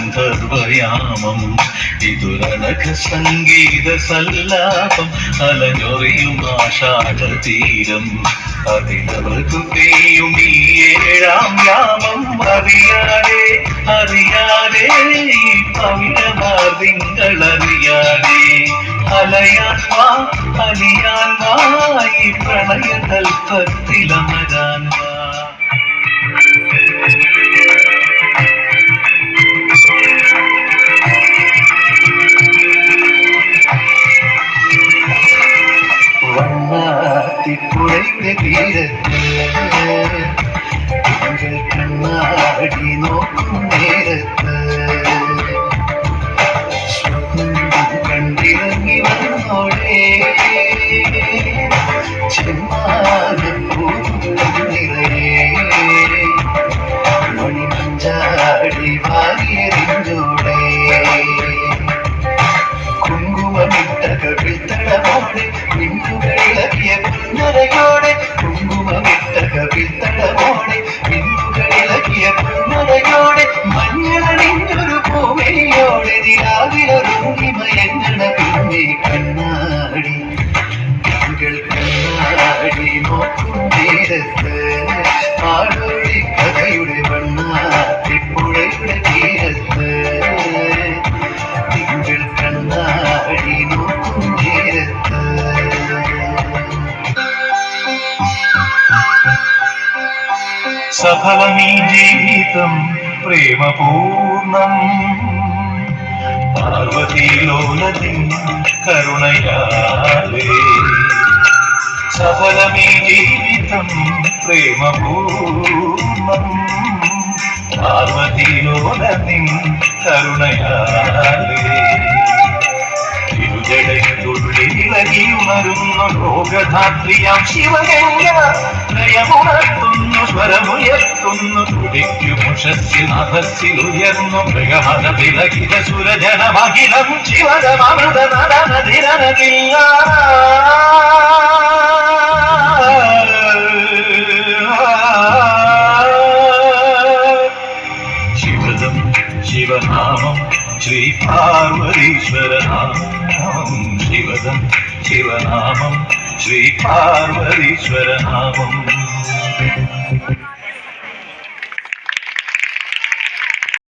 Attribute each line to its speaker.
Speaker 1: ഇതുരമരഗന്ധർവയാമം ഇതുരനഘ സംഗീത സല്ലാപം അലഞ്ഞൊറിയും ആഷാഢതീരം അതിലവർക്കു പെയ്യും ഈ ഏഴാം യാമം അറിയാതെ അറിയാതെ ഈ പവിഴമാർദിങ്കളറിയാതെ അലയാൻ വാ അലിയാൻ വാ ഈ പ്രണയ കൽപ്പത്തിലമരാൻ വാ. വണ്ണാത്തിപ്പുഴയുടെ തീരത്ത് തിങ്കൾ കണ്ണാടി നോക്കും നേരത്ത് കണ്ടിറങ്ങി വന്നോടെ ചെമ്മാനപ്പൂക്കൾ നിറയെ മണിമഞ്ചാടി വാരിയെറിഞ്ഞോടെ കുങ്കുമമിട്ട കവിൾത്തടമോടെ മിന്നുകളിളകിയ പുന്നരയോടെ കുങ്കുമമിട്ട കവിൾത്തടമോടെ മിന്നുകളിളകിയ പുന്നരയോടെ മഞ്ഞളണിഞ്ഞൊരു പൂവെളിയോടെ നിലാവിലൊരുങ്ങി മയങ്ങണ പിന്നെ കണ്ണാടി തിങ്കൾ കണ്ണാടി നോക്കും നേരത്ത് ആടോടി കഥയുടെ വണ്ണാത്തിപ്പുഴയുടെ തീരത്ത് തിങ്കൾ കണ്ണാടി നോക്കും നേരത്ത്. സഫലമീ ജീവിതം പ്രേമപൂർണം പാർവതീലോലതിൻ കരുണയാലേ. സഫലമീ ജീവിതം പ്രേമപൂർണം പാർവതീലോലതിൻ കരുണയാലേ. ഇരുജടയ്ക്കുള്ളിലകിയുണരുന്നു ലോകധാത്രിയാം ശിവഗംഗ ലയമുണർത്തുന്നു സ്വരമുയർത്തുന്നു തുടിക്കുമുഷസ്സിൽ അധസ്സിൽ ഉയർന്നു മൃഗമതതിലകിത സുരജനമഖിലം ശിവജമൃത നടനതിരനതില്ല. ശിവദം ശിവനാമം ശ്രീ പാർവതീശ്വരനാമം ശിവദം ശിവനാമം ശ്രീ പാർവതീശ്വരനാമം.